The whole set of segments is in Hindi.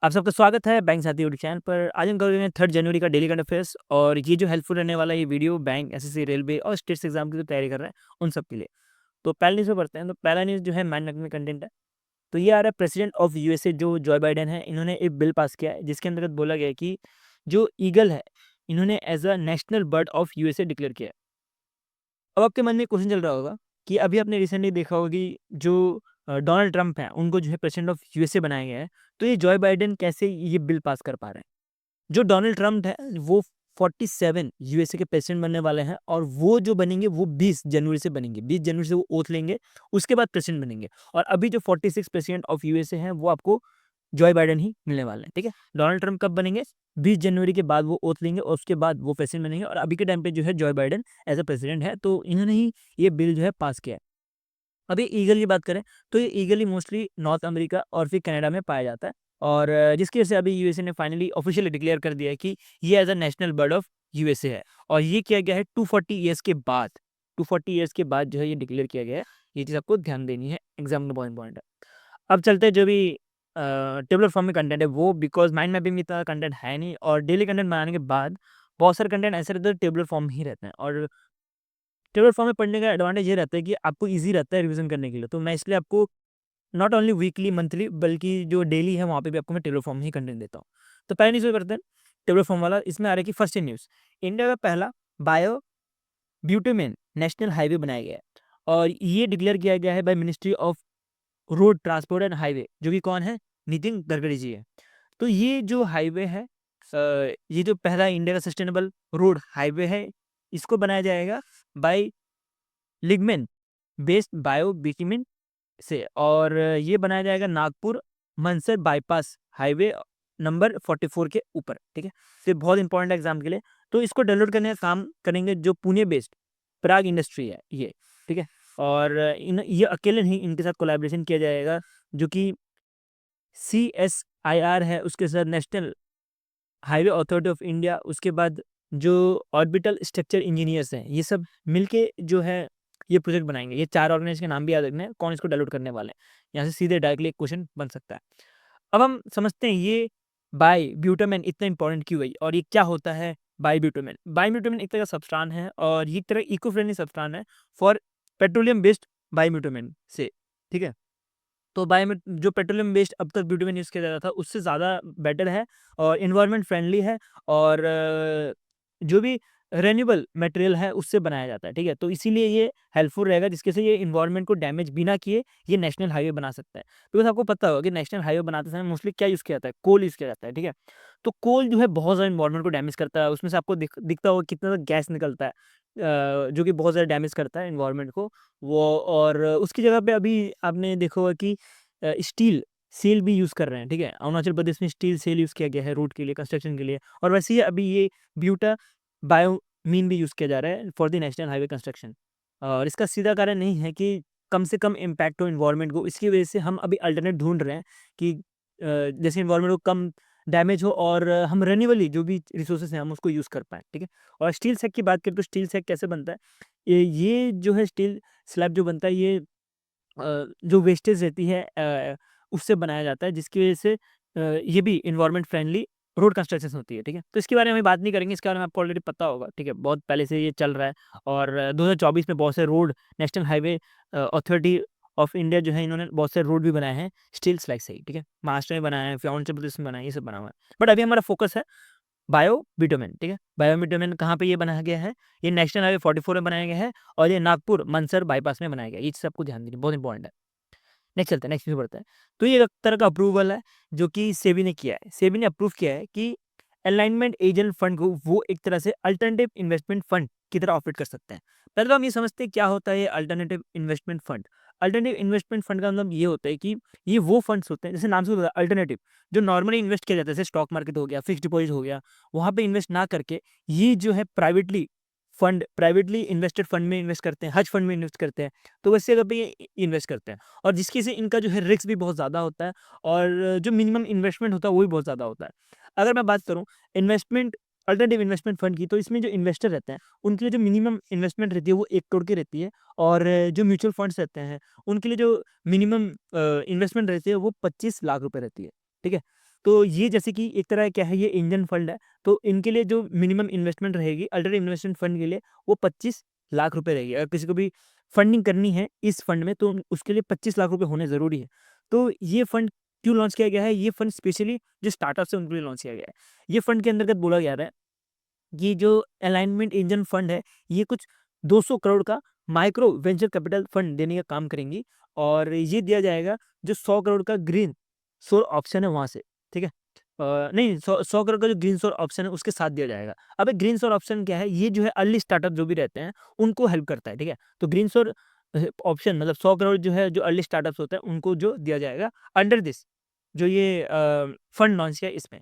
आप सबका स्वागत है बैंक साथी यूट्यूब चैनल पर। आज हम करेंगे 3 जनवरी का डेली करंट अफेयर्स और ये जो हेल्पफुल रहने वाला ये वीडियो बैंक, एसएससी, रेलवे और स्टेट्स एग्जाम की जो तैयारी कर रहे हैं उन सब के लिए। तो पहले न्यूज़ पे पढ़ते हैं। तो पहला न्यूज़ जो है माइंड रखने कंटेंट है। तो ये आ रहा है प्रेसिडेंट ऑफ यूएसए जो जॉय बाइडेन है, इन्होंने एक बिल पास किया है जिसके अंतर्गत बोला गया है कि जो ईगल है इन्होंने as a national bird of USA declare किया है। अब आपके मन में क्वेश्चन चल रहा होगा कि अभी आपने रिसेंटली देखा होगा कि जो डोनाल्ड ट्रंप हैं उनको जो है प्रेसिडेंट ऑफ यूएसए बनाया गया है। तो ये जॉय बाइडेन कैसे ये बिल पास कर पा रहे हैं? जो डोनाल्ड ट्रम्प है वो 47 यूएसए के प्रेसिडेंट बनने वाले हैं और वो जो बनेंगे वो 20 जनवरी से बनेंगे। 20 जनवरी से वो ओथ लेंगे, उसके बाद प्रेसिडेंट बनेंगे। और अभी जो 46 प्रेसिडेंट ऑफ यूएसए हैं वो आपको जॉय बाइडेन ही मिलने वाले हैं, ठीक है। डोनाल्ड ट्रम्प कब बनेंगे? 20 जनवरी के बाद वो ओथ लेंगे और उसके बाद वो प्रेसिडेंट बनेंगे। और अभी के टाइम पे जो है Joe Biden as a president है, तो इन्होंने ही ये बिल जो है पास किया है। अभी ईगल की बात करें तो ये ईगल ही मोस्टली नॉर्थ अमेरिका और फिर कनाडा में पाया जाता है। और जिसकी वजह से अभी यूएसए ने फाइनली ऑफिशियली डिक्लेयर कर दिया है कि ये as a national bird of USA है। और ये किया गया है 240 ईयर्स के बाद। 240 ईयर्स के बाद जो है ये डिक्लेयर किया गया है। ये चीज़ आपको ध्यान देनी है, एग्जाम में बहुत इंपॉर्टेंट है। अब चलते हैं जो भी टेबलर फॉर्म में कंटेंट है वो, बिकॉज माइंड मैपिंग में इतना कंटेंट है नहीं और डेली कंटेंट बनाने के बाद बहुत सारे कंटेंट ऐसे रहते हैं टेबलर फॉर्म ही रहते हैं। और टेबलर फॉर्म में पढ़ने का एडवांटेज ये रहता है कि आपको ईजी रहता है रिवीजन करने के लिए। तो मैं इसलिए आपको नॉट ओनली वीकली, मंथली, बल्कि जो डेली है वहाँ पे भी आपको मैं टेबलर फॉर्म ही कंटेंट देता हूँ। तो पहले न्यूज़ करते हैं टेबलर फॉर्म वाला। इसमें आ रहा है कि फर्स्ट न्यूज़, इंडिया का पहला बायो ब्यूटेमेन नेशनल हाईवे बनाया गया है। और ये डिक्लेयर किया गया है by ministry of road transport and highway, जो कि कौन है? नितिन गडकरी जी है। तो ये जो हाईवे है, ये जो पहला इंडिया का सस्टेनेबल रोड हाईवे है, इसको बनाया जाएगा बाय लिग्मेन बेस्ड बायो बिटुमेन से। और ये बनाया जाएगा Nagpur Mansar bypass highway number 44 के ऊपर, ठीक है। तो ये बहुत इंपॉर्टेंट है एग्जाम के लिए। तो इसको डेवलप करने का काम करेंगे जो पुणे बेस्ड प्राग इंडस्ट्री है ये, ठीक है। और इन ये अकेले नहीं, इनके साथ कोलैबोरेशन किया जाएगा जो कि CSIR है, उसके साथ national highway authority of India, उसके बाद जो ऑर्बिटल स्ट्रक्चर इंजीनियर्स हैं, ये सब मिलके जो है ये प्रोजेक्ट बनाएंगे। ये 4 ऑर्गेनाइजेशन के नाम भी याद रखना है, कौन इसको डाउनलोड करने वाले हैं। यहाँ से सीधे डायरेक्टली एक क्वेश्चन बन सकता है। अब हम समझते हैं ये बाई ब्यूटामेन इतना इंपॉर्टेंट क्यों है और ये क्या होता है बाई ब्यूटामेन। बाई ब्यूटामेन एक तरह का सब्सटेंस है और ये एक तरह इको फ्रेंडली सब्सटेंस है फॉर पेट्रोलियम बेस्ड बाई ब्यूटामेन से, ठीक है। तो जो पेट्रोलियम बेस्ड अब तक ब्यूटेन यूज़ किया जाता था उससे ज़्यादा बेटर है और इन्वायरमेंट फ्रेंडली है। और जो भी रेन्यूएबल मटेरियल है उससे बनाया जाता है, ठीक है। तो इसीलिए ये हेल्पफुल रहेगा जिसके से ये इन्वायरमेंट को डैमेज बिना किए ये नेशनल हाईवे बना सकता है। बिकॉज आपको पता होगा कि नेशनल हाईवे बनाते समय मोस्टली क्या यूज़ किया जाता है? कोल यूज़ किया जाता है, ठीक है। तो कोल जो है बहुत ज़्यादा इन्वायरमेंट को डैमेज करता है। उसमें से आपको दिखता होगा कितना गैस निकलता है, जो कि बहुत ज़्यादा डैमेज करता है इन्वायरमेंट को। वो और उसकी जगह पे अभी आपने देखा होगा कि स्टील सेल भी यूज़ कर रहे हैं, ठीक है। अरुणाचल प्रदेश में स्टील सेल यूज़ किया गया है रोड के लिए, कंस्ट्रक्शन के लिए। और वैसे ही अभी ये ब्यूटा बायोमीन भी यूज़ किया जा रहा है for the national highway construction. और इसका सीधा कारण नहीं है कि कम से कम इम्पैक्ट हो इन्वायरमेंट को, इसकी वजह से हम अभी अल्टरनेट ढूंढ रहे हैं कि जैसे इन्वायरमेंट को कम डैमेज हो और हम रेन्यूएबली जो भी रिसोर्सेज हैं हम उसको यूज़ कर पाएँ, ठीक है। और स्टील सेक की बात करें तो स्टील सेक कैसे बनता है? ये जो है स्टील स्लैब जो बनता है ये जो वेस्टेज रहती है उससे बनाया जाता है, जिसकी वजह से ये भी एनवायरनमेंट फ्रेंडली रोड कंस्ट्रक्शन होती है, ठीक है। तो इसके बारे में हम बात नहीं करेंगे, इसके बारे में आपको ऑलरेडी पता होगा, ठीक है। बहुत पहले से ये चल रहा है। और 2024 में बहुत से road national highway authority of India जो है इन्होंने बहुत से रोड भी बनाए हैं स्टील स्लैग से ही, ठीक है। महाराष्ट्र में बनाए हैं, फिर अरुणाचल प्रदेश में बनाए हैं, ये सब बना हुआ है। बट अभी हमारा फोकस है बायो बिटुमेन, ठीक है। बायो बिटुमेन कहाँ पे ये बनाया गया है? ये नेशनल हाईवे 44 में बनाया गया है और ये नागपुर मनसर बाईपास में बनाया गया है। ये चीज़ आपको ध्यान देनी बहुत इंपॉर्टेंट है। नेक्स्ट चलते हैं, नेक्स्ट न्यूज़ बढ़ते हैं। तो ये एक तरह का अप्रूवल है जो कि सेबी ने किया है। सेबी ने अप्रूव किया है कि अलाइनमेंट एजेंट फंड को वो एक तरह से अल्टरनेटिव इन्वेस्टमेंट फंड की तरह ऑपरेट कर सकते हैं। पहले तो हम ये समझते हैं क्या होता है ये alternative investment fund. Alternative investment fund का मतलब ये होता है कि ये वो फंड्स होते हैं, जैसे नाम से होता है अल्टरनेटिव, जो नॉर्मली इन्वेस्ट किया जाता है, जैसे स्टॉक मार्केट हो गया, फिक्स्ड डिपॉजिट हो गया, वहाँ पे इन्वेस्ट ना करके ये जो है प्राइवेटली इन्वेस्टेड फंड में इन्वेस्ट करते हैं, हज फंड में इन्वेस्ट करते हैं। तो वैसे जगह पे ये इन्वेस्ट करते हैं और जिसकी से इनका जो है रिस्क भी बहुत ज़्यादा होता है और जो मिनिमम इन्वेस्टमेंट होता है वो भी बहुत ज़्यादा होता है। अगर मैं बात करूँ इन्वेस्टमेंट अल्टरनेटिव इन्वेस्टमेंट फंड की, तो इसमें जो इन्वेस्टर रहते हैं उनके लिए जो मिनिमम इन्वेस्टमेंट रहती है वो 1 करोड़ की रहती है। और जो म्यूचुअल फंड्स रहते हैं उनके लिए जो मिनिमम इन्वेस्टमेंट रहती है वो 25 लाख रुपए रहती है। ठीक है? तो ये जैसे कि एक तरह क्या है, ये इंडियन फंड है, तो इनके लिए जो मिनिमम इन्वेस्टमेंट रहेगी अल्टरनेटिव इन्वेस्टमेंट फंड के लिए, वो 25 लाख रुपए रहेगी। अगर किसी को भी फंडिंग करनी है इस फंड में, तो उसके लिए 25 लाख रुपए होने ज़रूरी है। तो ये फंड क्यों लॉन्च किया गया है? ये फंड स्पेशली जो स्टार्टअप्स है उनके लिए लॉन्च किया गया है। ये फंड के अंतर्गत बोला जा रहा है, ये जो अलाइनमेंट इंजन फंड है, ये कुछ 200 करोड़ का माइक्रो वेंचर कैपिटल फंड देने का काम करेंगी, और ये दिया जाएगा जो 100 करोड़ का ग्रीन सोर ऑप्शन है वहाँ से, ठीक है? नहीं, 100 करोड़ का जो ग्रीन सोर ऑप्शन है उसके साथ दिया जाएगा। अब ग्रीन सोर ऑप्शन क्या है? ये जो है अर्ली स्टार्टअप जो भी रहते हैं उनको हेल्प करता है, ठीक है? तो ग्रीन सोर ऑप्शन मतलब 100 करोड़ जो है, जो अर्ली स्टार्टअप्स होते हैं उनको जो दिया जाएगा अंडर दिस, जो ये फंड लॉन्च किया है इसमें।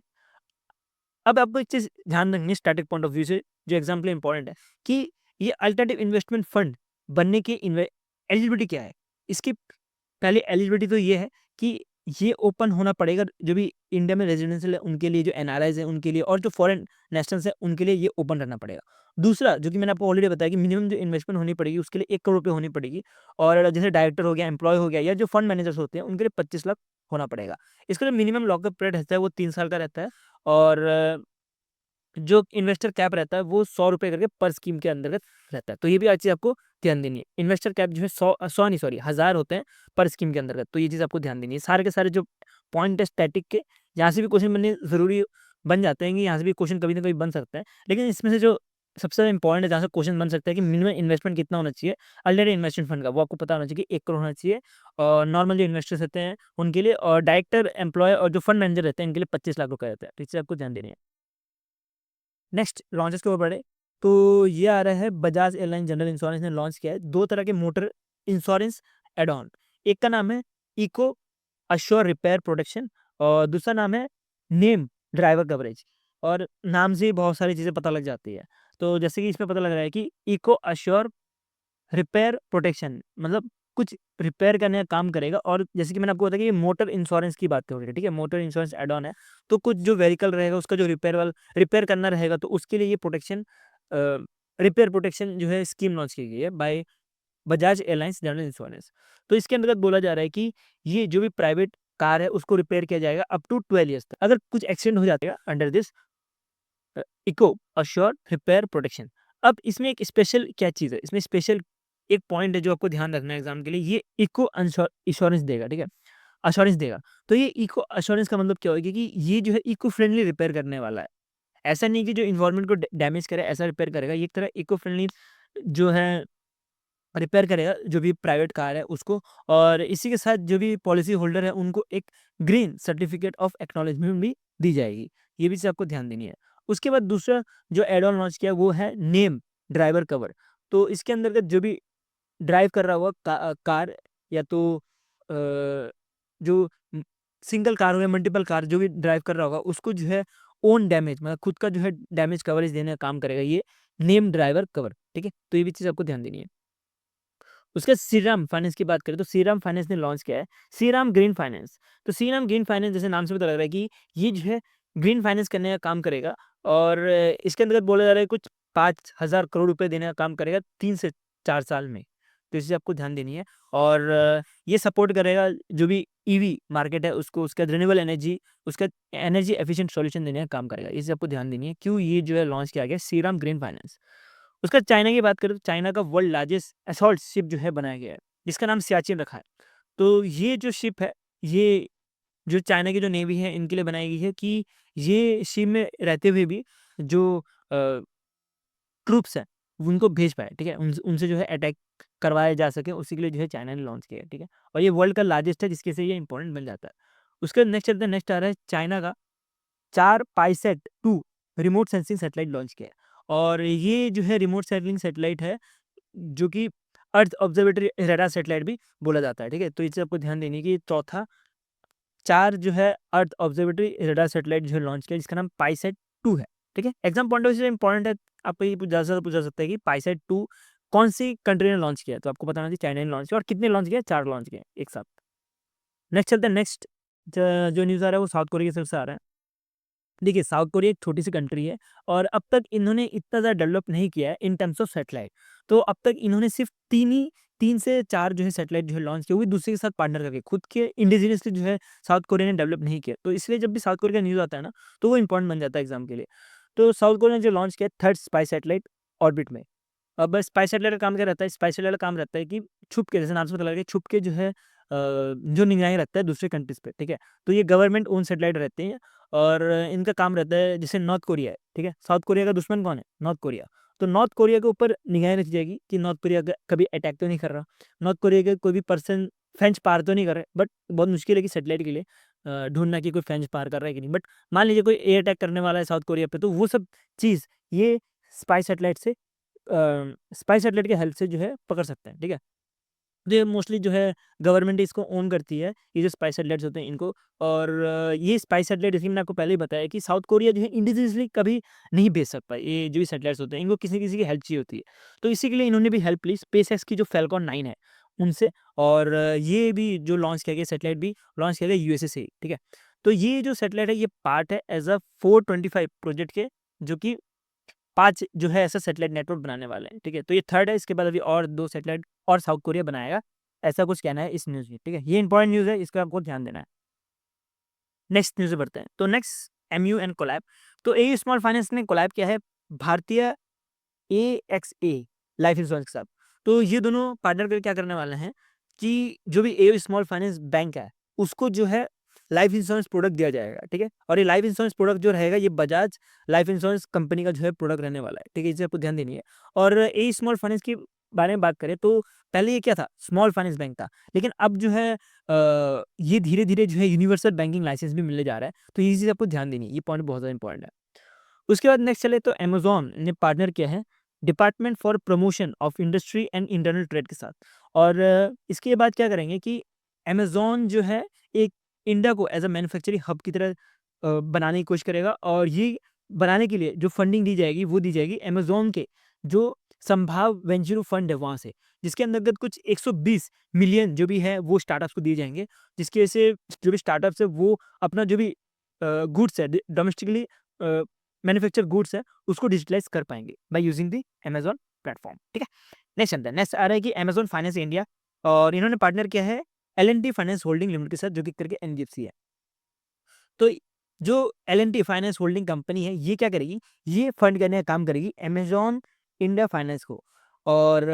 अब आपको एक चीज़ ध्यान रखनी है स्टैटिक पॉइंट ऑफ व्यू से, जो एग्जाम्पल इंपॉर्टेंट है, कि ये अल्टरनेटिव इन्वेस्टमेंट फंड बनने की एलिजिबिलिटी क्या है? इसकी पहली एलिजिबिलिटी तो ये है कि ये ओपन होना पड़ेगा जो भी इंडिया में रेजिडेंशियल है उनके लिए, जो एनआरआईज़ हैं उनके लिए, और जो फॉरेन नेशनल्स हैं उनके लिए ये ओपन रहना पड़ेगा। दूसरा, जो कि मैंने आपको ऑलरेडी बताया कि मिनिमम जो इन्वेस्टमेंट होनी पड़ेगी उसके लिए 1 करोड़ रुपए होनी पड़ेगी, और जैसे डायरेक्टर हो गया, एम्प्लॉयी हो गया, या जो फंड मैनेजर्स होते हैं उनके लिए 25 लाख होना पड़ेगा। इसका जो मिनिमम लॉकअप पीरियड रहता है वो 3 साल का रहता है, और जो इन्वेस्टर कैप रहता है वो ₹100 करके पर स्कीम के अंतर्गत रहता है। तो ये भी चीज़ आपको ध्यान देनी है। इन्वेस्टर कैप जो है 100 नहीं, सॉरी 1000 होते हैं पर स्कीम के अंतर्गत। तो ये चीज़ आपको ध्यान देनी है। सारे के सारे जो पॉइंट है स्टैटिक के, यहाँ से भी क्वेश्चन बनने ज़रूरी बन जाते हैं कि यहाँ से भी क्वेश्चन कभी ना कभी बन सकता है। लेकिन इसमें से जो सबसे ज़्यादा इंपॉर्टेंट है, जहाँ से क्वेश्चन बन सकता है कि मिनिमम इन्वेस्टमेंट कितना होना चाहिए अल्टरनेटिव इन्वेस्टमेंट फंड का, वो आपको पता होना चाहिए कि 1 करोड़ होना चाहिए। और नॉर्मल जो इन्वेस्टर्स रहते हैं उनके लिए, और डायरेक्टर, एम्प्लॉय और जो फंड मैनेजर रहते हैं इनके लिए 25 लाख रुपए रहता है। तो इस चीज़ आपको ध्यान देनी है। नेक्स्ट लॉन्चेस के ऊपर बढ़े, तो ये आ रहा है, बजाज एयरलाइन जनरल इंश्योरेंस ने लॉन्च किया है 2 तरह के मोटर इंश्योरेंस ऐड ऑन। एक का नाम है इको अश्योर रिपेयर प्रोटेक्शन, और दूसरा नाम है नेम ड्राइवर कवरेज। और नाम से ही बहुत सारी चीज़ें पता लग जाती है। तो जैसे कि इसमें पता लग रहा है कि इको अश्योर रिपेयर प्रोटेक्शन मतलब कुछ रिपेयर करने का काम करेगा, और जैसे कि मैंने आपको बताया कि ये मोटर इंश्योरेंस की बात हो रही है, ठीक है? मोटर इंश्योरेंस ऐड ऑन है, तो कुछ जो व्हीकल रहेगा उसका जो रिपेयर करना रहेगा, तो उसके लिए ये प्रोटेक्शन रिपेयर प्रोटेक्शन जो है स्कीम लॉन्च की गई है by Bajaj Allianz general insurance. तो इसके अंतर्गत बोला जा रहा है कि ये जो भी प्राइवेट कार है उसको रिपेयर किया जाएगा अप टू 12 ईयर्स तक। अगर कुछ एक्सीडेंट हो जाएगा under this eco assure repair protection. अब इसमें एक स्पेशल क्या चीज़ है, इसमें स्पेशल एक पॉइंट है जो आपको ध्यान रखना है एग्जाम के लिए, ये इको इंश्योरेंस देगा, ठीक है? अश्योरेंस देगा। तो ये इको अश्योरेंस का मतलब क्या होगा कि ये जो है इको फ्रेंडली रिपेयर करने वाला है। ऐसा नहीं कि जो एनवायरनमेंट को डैमेज करे ऐसा रिपेयर करेगा, ये एक तरह इको फ्रेंडली जो है रिपेयर करेगा जो भी प्राइवेट कार है उसको। और इसी के साथ जो भी पॉलिसी होल्डर है उनको एक ग्रीन सर्टिफिकेट ऑफ एक्नॉलेजमेंट भी दी जाएगी। ये भी चीज़ आपको ध्यान देनी है। उसके बाद दूसरा जो एड ऑन लॉन्च किया वो है नेम ड्राइवर कवर। तो इसके अंतर्गत जो भी ड्राइव कर रहा होगा कार, या तो जो सिंगल कार हो या मल्टीपल कार, जो भी ड्राइव कर रहा होगा उसको जो है ओन डैमेज मतलब खुद का जो है डैमेज कवरेज देने का काम करेगा ये नेम ड्राइवर कवर, ठीक है? तो ये भी चीज़ आपको ध्यान देनी है। उसके श्रीराम फाइनेंस की बात करें तो श्रीराम फाइनेंस ने लॉन्च किया है श्रीराम ग्रीन फाइनेंस। तो श्रीराम ग्रीन फाइनेंस जैसे नाम से पता लग रहा है कि ये जो है ग्रीन फाइनेंस करने का काम करेगा, और इसके अंतर्गत बोला जा रहा है कुछ 5,000 करोड़ रुपए देने का काम करेगा 3 से 4 साल में। तो इसे आपको ध्यान देनी है, और ये सपोर्ट करेगा जो भी ईवी मार्केट है उसको, उसका रिन्यूएबल एनर्जी, उसका एनर्जी एफिशिएंट सॉल्यूशन देने का काम करेगा। इसे आपको ध्यान देनी है क्यों ये जो है लॉन्च किया गया श्रीराम ग्रीन फाइनेंस। उसका चाइना की बात करें तो चाइना का वर्ल्ड लार्जेस्ट असॉल्ट शिप जो है बनाया गया है, जिसका नाम सियाचिन रखा है। तो ये जो शिप है, ये जो चाइना की जो नेवी है इनके लिए बनाई गई है कि ये शिप में रहते हुए भी जो अ, ट्रूप्स हैं उनको भेज पाए, ठीक है? उनसे जो है अटैक करवाया जा सके, उसी के लिए जो है चाइना ने लॉन्च किया है, ठीक है? और ये वर्ल्ड का लार्जेस्ट है जिसके से ये इंपॉर्टेंट बन जाता है। उसके नेक्स्ट चलते हैं, नेक्स्ट आ रहा है चाइना का 4 पाईसेट 2 रिमोट सेंसिंग सैटेलाइट लॉन्च किया है। और ये जो है रिमोट सेंसिंग सैटेलाइट है जो कि अर्थ ऑब्जर्वेटरी रडार सैटेलाइट भी बोला जाता है, ठीक है? तो इसे आपको ध्यान देने की चौथा 4 जो है अर्थ ऑब्जर्वेटरी रडार सैटेलाइट जो है लॉन्च किया जिसका नाम पाईसेट 2 है, ठीक है? एग्जाम पॉइंट ऑफ व्यू से इंपॉर्टेंट है, आपको ये ज़्यादा से ज़्यादा पूछा सकता है कि पाईसेट 2 कौन-सी कंट्री ने लॉन्च किया है? तो आपको बताना चाहिए चाइना ने लॉन्च किया, और कितने लॉन्च किए? 4 लॉन्च किए एक साथ। नेक्स्ट चलते हैं, नेक्स्ट जो न्यूज़ आ रहा है वो साउथ कोरिया की तरफ से आ रहा है। देखिए, साउथ कोरिया एक छोटी-सी कंट्री है, और अब तक इन्होंने इतना ज़्यादा डेवलप नहीं किया है इन टर्म्स ऑफ सैटेलाइट। तो अब तक इन्होंने सिर्फ़ 3 ही 3 से 4 जो है सैटेलाइट जो है लॉन्च किए, वो भी दूसरे के साथ पार्टनर करके, खुद के इंडिजिनियसली जो है साउथ कोरिया ने डेवलप नहीं किया। तो इसलिए जब भी साउथ कोरिया का न्यूज़ आता है ना, तो वो इम्पोर्टेंट बन जाता है एग्ज़ाम के लिए। तो साउथ कोरिया ने जो लॉन्च किया थर्ड स्पाई सैटेलाइट ऑर्बिट में। अब स्पाई सैटेलाइट का काम क्या रहता है? स्पाई सैटेलाइट का काम रहता है कि छुप के, जैसे नाम से पता लग रहा है, छुप के जो है जो निगरानी रखता है दूसरे कंट्रीज़ पे, ठीक है? तो ये गवर्नमेंट ओन सैटेलाइट रहते हैं और इनका काम रहता है, जैसे नॉर्थ कोरिया है, ठीक है? साउथ कोरिया का दुश्मन कौन है? North Korea. तो नॉर्थ कोरिया के ऊपर निगाहें रखी जाएगी कि नॉर्थ कोरिया कभी अटैक तो नहीं कर रहा, नॉर्थ कोरिया के कोई भी पर्सन फेंच पार तो नहीं कर रहा है। बट बहुत मुश्किल है कि सैटेलाइट के लिए ढूँढना कि कोई फेंच पार कर रहा है कि नहीं। बट मान लीजिए कोई एयर अटैक करने वाला है साउथ कोरिया पे, तो वो सब चीज़ ये स्पाई सैटेलाइट से स्पाई सैटेलाइट की हेल्प से जो है पकड़ सकते हैं, ठीक है? तो ये मोस्टली जो है गवर्नमेंट इसको ओन करती है, ये जो स्पाई सैटेलाइट्स होते हैं इनको। और ये स्पाई सैटेलाइट, जैसे कि मैंने आपको पहले ही बताया कि साउथ कोरिया जो है इंडिविजुअली कभी नहीं भेज सकता। ये जो भी सैटेलाइट्स होते हैं, इनको किसी-किसी की हेल्प चाहिए होती है। तो इसी के लिए इन्होंने भी हेल्प ली स्पेसएक्स की जो फैल्कन 9 है, उनसे। और ये भी जो लॉन्च किया गया सैटेलाइट भी लॉन्च किया गया यूएसए से ही, ठीक है? तो ये जो सैटेलाइट है, ये पार्ट है एज़ अ 425 प्रोजेक्ट के, जो कि 5 जो है ऐसा सैटेलाइट नेटवर्क बनाने वाले हैं, ठीक है? तो ये थर्ड है, इसके बाद अभी और 2 सैटेलाइट और साउथ कोरिया बनाएगा, ऐसा कुछ कहना है इस न्यूज़ में, ठीक है? ये इंपॉर्टेंट न्यूज़ है, इसका आपको ध्यान देना है। नेक्स्ट न्यूज़ पे बढ़ते हैं। तो नेक्स्ट एमयू एंड कोलैब। तो एयू स्मॉल फाइनेंस ने कोलैब किया है भारतीय एएक्सए लाइफ इंश्योरेंस के साथ। तो ये दोनों पार्टनर करके क्या करने वाले हैं कि जो भी एयू स्मॉल फाइनेंस बैंक है, उसको जो है लाइफ इंश्योरेंस प्रोडक्ट दिया जाएगा, ठीक है? और ये लाइफ इंश्योरेंस प्रोडक्ट जो रहेगा, ये बजाज लाइफ इंश्योरेंस कंपनी का जो है प्रोडक्ट रहने वाला है, ठीक है? इसे आपको ध्यान देनी है। और एयू स्मॉल फाइनेंस के बारे में बात करें तो पहले ये क्या था? स्मॉल फाइनेंस बैंक था। लेकिन अब जो है ये धीरे-धीरे जो है यूनिवर्सल बैंकिंग लाइसेंस भी मिलने जा रहा है। तो ये चीज़ आपको ध्यान देनी है, ये पॉइंट बहुत ज़्यादा इंपॉर्टेंट है। उसके बाद नेक्स्ट चले तो अमेज़न ने पार्टनर किया है department for promotion of industry and internal trade के साथ। और इसके बाद क्या करेंगे कि अमेज़न जो है एक इंडिया को एज़ अ मैन्युफैक्चरिंग हब की तरह बनाने की कोशिश करेगा। और ये बनाने के लिए जो फंडिंग दी जाएगी, वो दी जाएगी अमेज़न के जो संभाव वेंचर फंड है वहाँ से, जिसके अंतर्गत कुछ 120 मिलियन जो भी है वो स्टार्टअप्स को दिए जाएँगे। जिसकी वजह से जो भी स्टार्टअप्स है वो अपना जो भी गुड्स है डोमेस्टिकली मैन्युफैक्चर गुड्स है, उसको डिजिटलाइज़ कर पाएँगे by using the Amazon platform, ठीक है? नेक्स्ट चलते हैं, नेक्स्ट आ रहा है कि अमेज़न फाइनेंस इंडिया, और इन्होंने पार्टनर किया है एल&टी फाइनेंस होल्डिंग लिमिटेड के साथ, जो कि करके एनबीएफसी है। तो जो एल&टी फाइनेंस होल्डिंग कंपनी है, ये क्या करेगी? ये फंड करने का काम करेगी अमेज़न इंडिया फाइनेंस को। और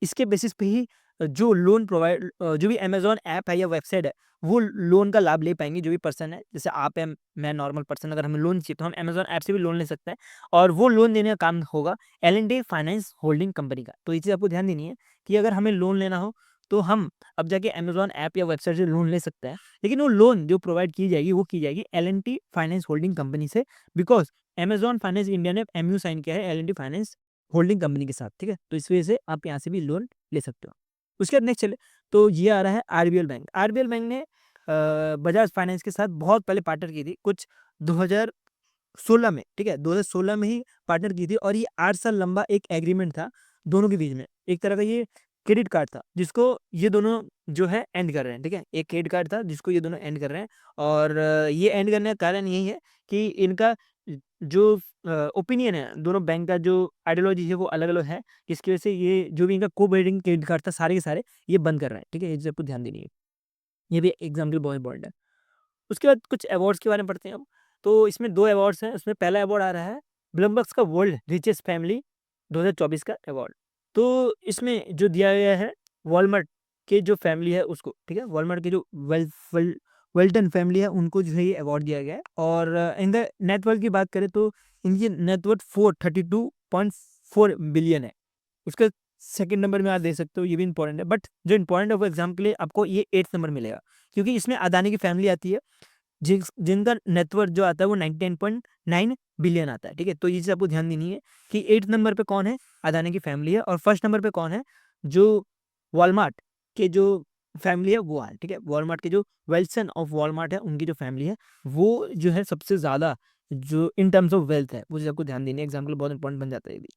इसके बेसिस पे ही जो लोन जो भी अमेज़न ऐप है या वेबसाइट है, वो लोन का लाभ ले पाएँगे जो भी पर्सन है। जैसे आप हैं, मैं नॉर्मल पर्सन, अगर हमें लोन चाहिए तो हम अमेज़न ऐप से भी लोन ले सकते हैं, और वो लोन देने का काम होगा एल&टी फाइनेंस होल्डिंग कंपनी का। तो ये चीज़ आपको ध्यान देनी है कि अगर हमें लोन लेना हो, तो हम अब जाके अमेज़न ऐप या वेबसाइट से लोन ले सकते हैं। लेकिन वो लोन जो प्रोवाइड की जाएगी, वो की जाएगी एल&टी फाइनेंस होल्डिंग कंपनी से, बिकॉज़ अमेज़न फाइनेंस इंडिया ने एमयू साइन किया है एल&टी फाइनेंस होल्डिंग कंपनी के साथ, ठीक है? तो इस वजह से आप यहाँ से भी लोन ले सकते हो। उसके बाद नेक्स्ट चले तो ये आ रहा है आरबीएल बैंक। आरबीएल बैंक ने बजाज फाइनेंस के साथ बहुत पहले पार्टनर की थी, कुछ 2016 में, ठीक है? 2016 में ही पार्टनर की थी, और ये 8 साल लंबा एक एग्रीमेंट था दोनों के बीच में। एक तरह का ये क्रेडिट कार्ड था, जिसको ये दोनों जो है एंड कर रहे हैं, ठीक है? एक क्रेडिट कार्ड था जिसको ये दोनों एंड कर रहे हैं। और ये एंड करने का कारण यही है कि इनका जो ओपिनियन है, दोनों बैंक का जो आइडियोलॉजी है वो अलग-अलग है, जिसकी वजह से ये जो भी इनका को-ब्रीडिंग क्रेडिट कार्ड था, सारे के सारे ये बंद कर रहे हैं, ठीक है? ये चीज़ आपको ध्यान देनी है। ये भी एग्ज़ाम के लिए बहुत इंपॉर्टेंट है। उसके बाद कुछ अवार्ड्स के बारे में पढ़ते हैं हम। तो इसमें 2 अवार्ड्स हैं, उसमें पहला अवार्ड आ रहा है ब्लूमबर्ग का वर्ल्ड रिचेस्ट फैमिली 2024 का अवार्ड। तो इसमें जो दिया गया है वॉलमार्ट के जो फैमिली है उसको, ठीक है? वॉलमार्ट के जो वेल्टन फैमिली है, उनको जो है ये अवार्ड दिया गया है। और इन द नेटवर्थ की बात करें तो इनकी नेटवर्थ 432.4 बिलियन है। उसका सेकंड नंबर में आप देख सकते हो, ये भी इंपॉर्टेंट है। बट जो इंपॉर्टेंट है वो एग्ज़ाम के लिए आपको ये 8th नंबर मिलेगा, क्योंकि इसमें अदानी की फैमिली आती है, जिनका नेटवर्थ जो आता है वो 99.9 बिलियन आता है, ठीक है? तो ये चीज़ आपको ध्यान देनी है कि 8th नंबर पे कौन है? अदानी की फैमिली है, और फर्स्ट नंबर पे कौन है? जो वॉलमार्ट के जो फैमिली है वो है, ठीक है? वॉलमार्ट के जो वेल्सन ऑफ वॉलमार्ट है, उनकी जो फैमिली है, वो जो है सबसे ज़्यादा जो इन टर्म्स ऑफ वेल्थ है, वो चीज़ आपको ध्यान देनी है। एग्ज़ाम के लिए बहुत इंपॉर्टेंट बन जाता है ये भी।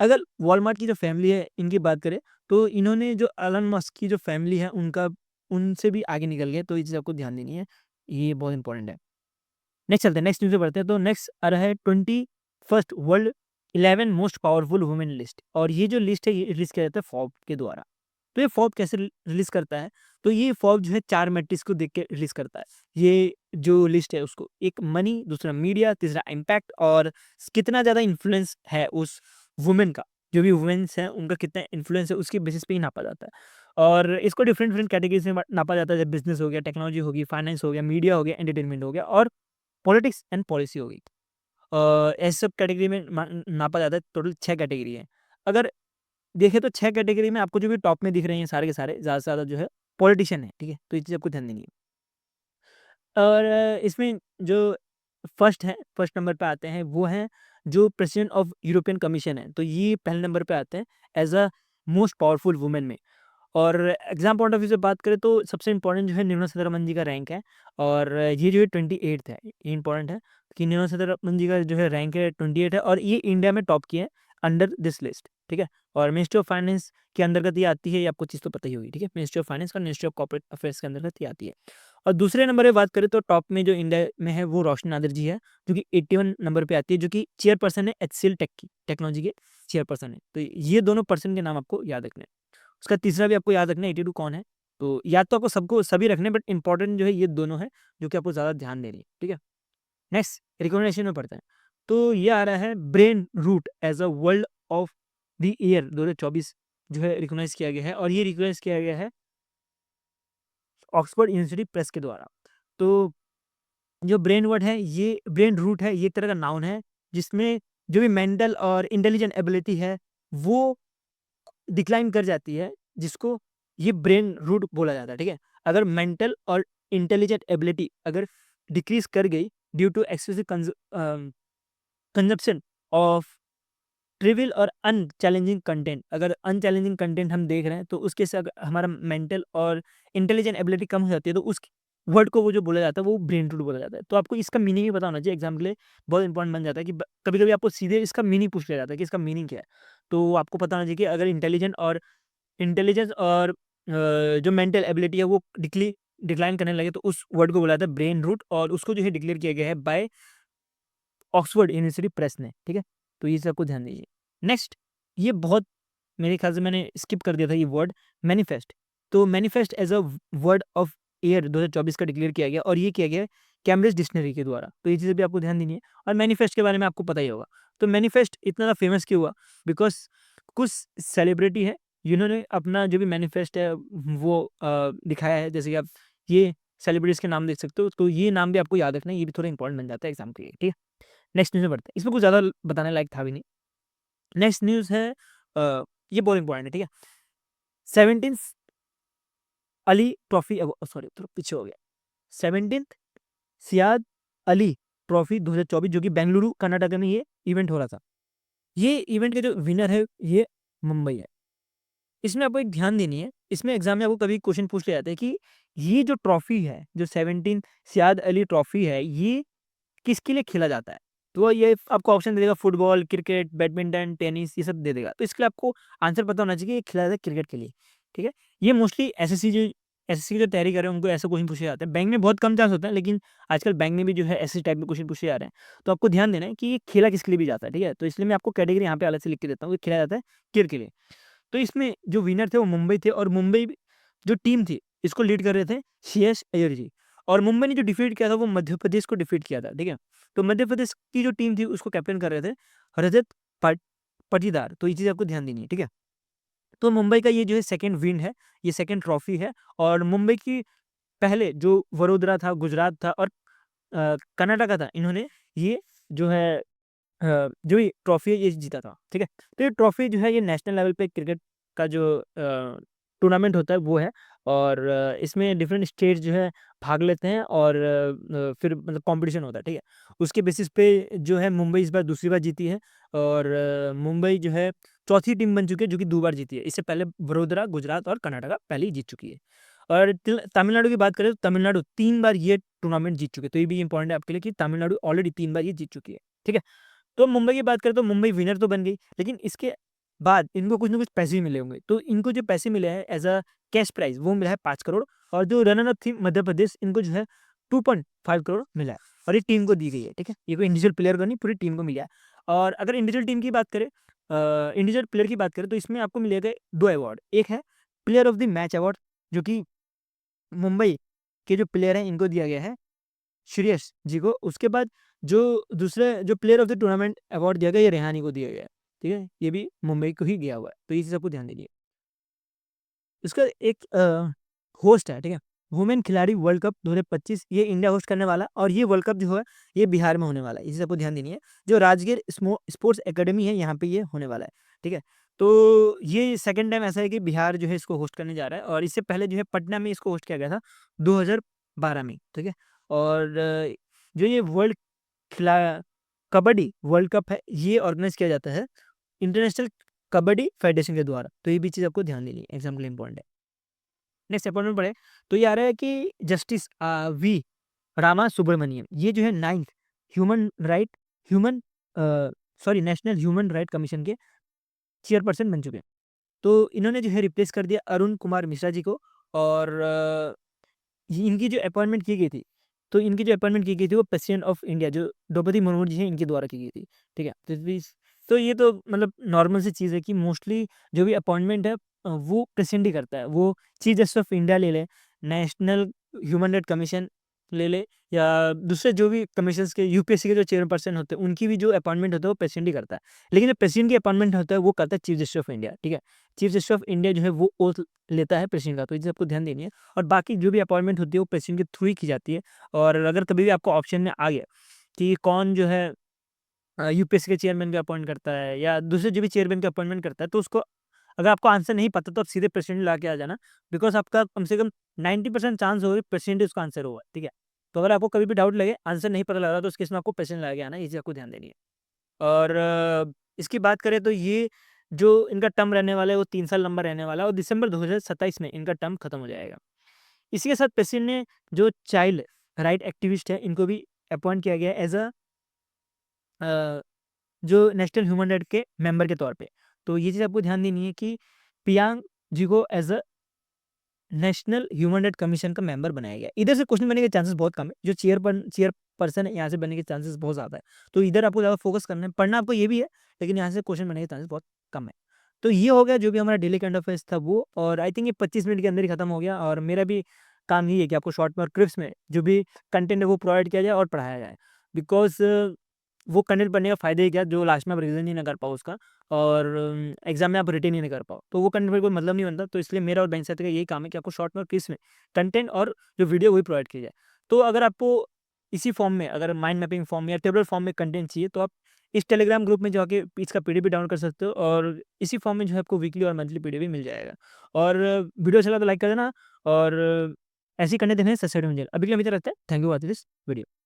अगर वॉलमार्ट की जो फैमिली है, इनकी बात करें, तो इन्होंने जो एलन मस्क की जो फैमिली है, उनका उनसे भी आगे निकल गए, तो ये चीज़ आपको ध्यान देनी है। ये बहुत इंपॉर्टेंट है। नेक्स्ट चलते हैं, नेक्स्ट न्यूज़ पे बढ़ते हैं। तो नेक्स्ट आ रहा है 21st world 11 most powerful women list, और ये जो लिस्ट है ये रिलीज़ किया जाता है फोर्ब के द्वारा। तो ये फोर्ब कैसे रिलीज़ करता है? तो ये फोर्ब जो है 4 मैट्रिक्स को देख के रिलीज़ करता है। ये जो लिस्ट है उसको, एक मनी, दूसरा मीडिया, तीसरा इम्पैक्ट, और कितना ज़्यादा इन्फ्लुएंस है उस वुमेन का, जो भी वुमेन्स हैं उनका कितना इन्फ्लुएंस है उसके बेसिस पे ही नापा जाता है। और इसको डिफरेंट डिफरेंट कैटेगरीज में नापा जाता है, जैसे बिजनेस हो गया, टेक्नोलॉजी होगी, फाइनेंस हो गया, मीडिया हो गया, एंटरटेनमेंट हो गया, और पॉलिटिक्स एंड पॉलिसी हो गई। ऐसे सब कैटेगरी में नापा जाता है। टोटल 6 कैटेगरी है। अगर देखें तो 6 कैटेगरी में आपको जो भी टॉप में दिख रहे हैं सारे के सारे, ज़्यादा से ज़्यादा जो है पॉलिटिशियन है, ठीक है? तो ये चीज़ आपको ध्यान देनी है। और इसमें जो फर्स्ट है, फर्स्ट नंबर पे आते हैं, वो हैं जो प्रेसिडेंट ऑफ यूरोपियन कमीशन है। तो ये पहले नंबर पे आते हैं as a most powerful women में। और एग्ज़ाम पॉइंट ऑफ व्यू से बात करें तो सबसे इम्पोर्टेंट जो है निर्मला सीतारमन जी का रैंक है, और ये जो है 28th है। ये इम्पोर्टेंट है कि निर्मला सीतारमन जी का जो है रैंक है 28 है, और ये इंडिया में टॉप किए हैं अंडर दिस लिस्ट, ठीक है? और मिनिस्ट्री ऑफ फाइनेंस के अंतर्गत ये आती है, ये आपको चीज़ तो पता ही होगी, ठीक है? मिनिस्ट्री ऑफ फाइनेंस और मिनिस्ट्री ऑफ कॉर्पोरेट अफेयर्स के अंतर्गत ये आती है। और दूसरे नंबर पे बात करें तो टॉप में जो इंडिया में है वो रोशनी नादर जी है, जो कि 81 नंबर पे आती है, जो कि चेयरपर्सन है एचसीएल टेक की, टेक्नोलॉजी के चेयरपर्सन है। तो ये दोनों पर्सन के नाम आपको याद रखने हैं। उसका तीसरा भी आपको याद रखना है 82 कौन है। तो याद तो आपको सबको सभी रखने हैं, बट इंपॉर्टेंट जो है ये दोनों है, जो कि आपको ज़्यादा ध्यान देनी है, ठीक है? नेक्स्ट रिकॉग्निशन में पढ़ते हैं। तो ये आ रहा है brain rot as a word of the year 2024 जो है रिकॉग्नाइज किया गया है, और ये रिकॉग्नाइज किया गया है ऑक्सफोर्ड यूनिवर्सिटी प्रेस के द्वारा। तो जो ब्रेन वर्ड है, ये ब्रेन रूट है, ये एक तरह का नाउन है, जिसमें जो भी मेंटल और इंटेलिजेंट एबिलिटी है वो डिक्लाइन कर जाती है, जिसको ये ब्रेन रूट बोला जाता है, ठीक है? अगर मेंटल और इंटेलिजेंट एबिलिटी अगर डिक्रीज कर गई due to excessive consumption of trivial और अनचैलेंजिंग कंटेंट, अगर अनचैलेंजिंग कंटेंट हम देख रहे हैं तो उसके से अगर हमारा मेंटल और इंटेलिजेंट एबिलिटी कम हो जाती है, तो उस वर्ड को वो जो बोला जाता है वो ब्रेन रूट बोला जाता है। तो आपको इसका मीनिंग ही पता होना चाहिए, एग्जाम के लिए बहुत इंपॉर्टेंट बन जाता है कि कभी कभी आपको सीधे इसका मीनिंग पूछ लिया जाता है कि इसका मीनिंग क्या है। तो आपको पता होना चाहिए कि अगर इंटेलिजेंस और जो मेंटल एबिलिटी है वो डिक्लाइन करने लगे, तो उस वर्ड को बोला जाता है ब्रेन रूट, और उसको जो है डिक्लेयर किया गया है बाय ऑक्सफोर्ड यूनिवर्सिटी प्रेस ने, ठीक है? तो ये सबको ध्यान दीजिए। नेक्स्ट, ये बहुत मेरे ख्याल से मैंने स्किप कर दिया था ये वर्ड, मैनिफेस्ट। तो manifest as a word of year 2024 का डिक्लेयर किया गया, और ये किया गया है कैम्ब्रिज डिक्शनरी के द्वारा। तो ये चीज़ें भी आपको ध्यान देनी है, और मैनिफेस्ट के बारे में आपको पता ही होगा। तो मैनिफेस्ट इतना ज़्यादा फेमस क्यों हुआ? बिकॉज कुछ सेलिब्रिटी है जिन्होंने अपना जो भी मैनिफेस्ट है वो दिखाया है, जैसे कि आप ये सेलिब्रिटीज़ के नाम देख सकते हो। तो ये नाम भी आपको याद रखना है, ये भी थोड़ा इंपॉर्टेंट बन जाता है एग्जाम के लिए, ठीक है? नेक्स्ट न्यूज़ में बढ़ते हैं। इसमें कुछ ज़्यादा बताने लायक था भी नहीं। नेक्स्ट न्यूज़ है ये बहुत इंपॉर्टेंट है, ठीक है? 17th अली ट्रॉफी सॉरी थोड़ा पीछे हो गया। 17th सियाद अली ट्रॉफी 2024 जो कि बेंगलुरु कर्नाटक में ये इवेंट हो रहा था। ये इवेंट के जो विनर है ये मुंबई है। इसमें आपको एक ध्यान देनी है, इसमें एग्जाम में आपको कभी क्वेश्चन पूछ लिया जाता है कि ये जो ट्रॉफी है, जो 17 सियाद अली ट्रॉफी है, ये किसके लिए खेला जाता है? तो ये आपको ऑप्शन दे देगा फुटबॉल, क्रिकेट, बैडमिंटन, टेनिस, ये सब दे देगा। तो इसके लिए आपको आंसर पता होना चाहिए कि ये खेला जाता है क्रिकेट के लिए, ठीक है? ये मोस्टली एसएससी की जो तैयारी कर रहे हैं उनको ऐसे क्वेश्चन पूछे जाते हैं। बैंक में बहुत कम चांस होता है, लेकिन आजकल बैंक में भी जो है ऐसे टाइप के क्वेश्चन पूछे जा रहे हैं। तो आपको ध्यान देना है कि ये खेला किसके लिए भी जाता है, ठीक है? तो इसलिए मैं आपको कैटेगरी यहाँ पे अलग से लिख के देता हूँ कि खेला जाता है क्रिकेट के लिए। तो इसमें जो विनर थे वो मुंबई थे, और मुंबई जो टीम थी इसको लीड कर रहे थे सीएस अय्यर जी, और मुंबई ने जो डिफीट किया था वो मध्य प्रदेश को डिफीट किया था, ठीक है? तो मध्य प्रदेश की जो टीम थी उसको कैप्टन कर रहे थे रजत पाटीदार। तो ये चीज़ आपको ध्यान देनी है, ठीक है? तो मुंबई का ये जो है सेकंड विन है, ये सेकंड ट्रॉफी है, और मुंबई की पहले जो वडोदरा था, गुजरात था, और कर्नाटका था, इन्होंने ये जो है जो ये ट्रॉफी है ये जीता था, ठीक है? तो ये ट्रॉफी जो है ये नेशनल लेवल पे क्रिकेट का जो टूर्नामेंट होता है वो है, और इसमें डिफरेंट स्टेट्स जो है भाग लेते हैं, और फिर मतलब कॉम्पिटिशन होता है, ठीक है? उसके बेसिस पे जो है मुंबई इस बार दूसरी बार जीती है, और मुंबई जो है चौथी टीम बन चुकी है जो कि 2 बार जीती है। इससे पहले वडोदरा, गुजरात और कर्नाटका पहले ही जीत चुकी है। और तमिलनाडु की बात करें तो तमिलनाडु 3 बार ये टूर्नामेंट जीत चुके हैं। तो ये भी इंपॉर्टेंट है आपके लिए कि तमिलनाडु ऑलरेडी 3 बार ये जीत चुकी है, ठीक है? तो मुंबई की बात करें तो मुंबई विनर तो बन गई, लेकिन इसके बाद इनको कुछ ना कुछ पैसे भी मिले होंगे। तो इनको जो पैसे मिले हैं एज़ अ कैश प्राइज़ वो मिला है 5 करोड़, और जो रनर अप थी मध्य प्रदेश, इनको जो है 2.5 करोड़ मिला है और ये टीम को दी गई है, ठीक है? ये कोई इंडिविजुअल प्लेयर को नहीं, पूरी टीम को मिला है। और अगर इंडिविजुअल टीम की बात करें, इंडिविजुअल प्लेयर की बात करें तो इसमें आपको मिलेगा 2 अवार्ड। एक है player of the match award, जो कि मुंबई के जो प्लेयर हैं इनको दिया गया है, श्रेयस जी को। उसके बाद जो दूसरे जो player of the tournament award दिया गया, ये रेहानी को दिया गया है, ठीक है? ये भी मुंबई को ही गया हुआ है, तो ये चीज़ आपको ध्यान दीजिए। इसका एक होस्ट है, ठीक है? वुमेन खिलाड़ी वर्ल्ड कप 2025 ये इंडिया होस्ट करने वाला, और ये वर्ल्ड कप जो है ये बिहार में होने वाला है, इसे आपको ध्यान देनी है। जो राजगीर स्पोर्ट्स एकेडमी है यहाँ पे ये होने वाला है, ठीक है? तो ये सेकंड टाइम ऐसा है कि बिहार जो है इसको होस्ट करने जा रहा है, और इससे पहले जो है पटना में इसको होस्ट किया गया था 2012 में, ठीक है? और जो ये वर्ल्ड खिला कबड्डी वर्ल्ड कप है, ये ऑर्गेनाइज किया जाता है इंटरनेशनल कबड्डी फेडरेशन के द्वारा, तो ये भी चीज़ आपको ध्यान देनी है, एग्जाम के लिए इंपॉर्टेंट है। नेक्स्ट अपॉइंटमेंट पढ़े तो ये आ रहा है कि जस्टिस वी रामा सुब्रमण्यम, ये जो है 9th human right human sorry national human right commission के चेयरपर्सन बन चुके हैं। तो इन्होंने जो है रिप्लेस कर दिया अरुण कुमार मिश्रा जी को, और इनकी जो अपॉइंटमेंट की गई थी, तो इनकी जो अपॉइंटमेंट की गई थी वो प्रेसिडेंट ऑफ इंडिया जो द्रौपदी मुर्मू जी हैं इनके द्वारा की गई थी, ठीक है? तो ये तो मतलब नॉर्मल सी चीज़ है कि मोस्टली जो भी अपॉइंटमेंट है वो प्रेसिडेंट ही करता है। वो चीफ जस्टिस ऑफ इंडिया ले ले, नेशनल ह्यूमन राइट कमीशन ले ले, या दूसरे जो भी कमीशंस के यूपीएससी के जो चेयरपर्सन होते हैं उनकी भी जो अपॉइंटमेंट होता है वो प्रेसिडेंट ही करता है। लेकिन जो प्रेसिडेंट की अपॉइंटमेंट होता है वो करता है चीफ जस्टिस ऑफ इंडिया, ठीक है? चीफ जस्टिस ऑफ इंडिया जो है वो ओथ लेता है प्रेसिडेंट का, तो ये आपको ध्यान देनी है। और बाकी जो भी अपॉइंटमेंट होती है वो प्रेसिडेंट के थ्रू ही की जाती है। और अगर कभी भी आपको ऑप्शन में आ गया कि कौन जो है यूपीएससी के चेयरमैन को अपॉइंट करता है या दूसरे जो भी चेयरमैन को अपॉइंटमेंट करता है, तो उसको अगर आपको आंसर नहीं पता तो आप सीधे प्रेसिडेंट ला के आ जाना, बिकॉज आपका कम से कम 90% चांस होगा प्रेसिडेंट उसका आंसर होगा, ठीक है? तो अगर आपको कभी भी डाउट लगे, आंसर नहीं पता लग रहा, तो उस केस में आपको प्रेसिडेंट ला के आना, ये चीज़ आपको ध्यान देनी है। और इसकी बात करें तो ये जो इनका टर्म रहने वाला है वो 3 साल लंबा रहने वाला है, और दिसंबर 2027 में इनका टर्म खत्म हो जाएगा। इसी के साथ प्रेसिडेंट ने जो चाइल्ड राइट एक्टिविस्ट है इनको भी अपॉइंट किया गया एज अ जो नेशनल ह्यूमन राइट के मेंबर के तौर पे। तो ये चीज़ आपको ध्यान देनी है कि पियांग जी को as a national human right commission का मेंबर बनाया गया। इधर से क्वेश्चन बनने के चांसेस बहुत कम है, जो चेयरपर्सन है यहाँ से बनने के चांसेस बहुत ज़्यादा है। तो इधर आपको ज़्यादा फोकस करना है, पढ़ना आपको ये भी है, लेकिन यहाँ से क्वेश्चन बनने के चांसेस बहुत कम है। तो ये हो गया जो भी हमारा डेली करंट अफेयर्स था वो, और आई थिंक ये 25 मिनट के अंदर ही खत्म हो गया। और मेरा भी काम यही है कि आपको शॉर्ट में और क्लिप्स में जो भी कंटेंट है वो प्रोवाइड किया जाए और पढ़ाया जाए, बिकॉज वो कंटेंट पढ़ने का फ़ायदा ही क्या, जो लास्ट में आप रिवीजन ही ना कर पाओ उसका, और एग्जाम में आप रिटेन ही नहीं कर पाओ, तो वो कंटेंट पर कोई मतलब नहीं बनता। तो इसलिए मेरा और बेंच साथी का यही काम है कि आपको शॉर्ट में और क्विज में कंटेंट और जो वीडियो वही प्रोवाइड की जाए। तो अगर आपको इसी फॉर्म में, अगर माइंड मैपिंग फॉर्म या टेबलर फॉर्म में कंटेंट चाहिए, तो आप इस टेलीग्राम ग्रुप में जाके इसका पीडीएफ भी डाउनलोड कर सकते हो, और इसी फॉर्म में जो है आपको वीकली और मंथली पीडीएफ भी मिल जाएगा। और वीडियो अच्छा लगा तो लाइक कर देना, और ऐसे ही कंटेंट देखने सब्सक्राइब मुझे अभी के लिए मिलते रहते हैं। Thank you for this video.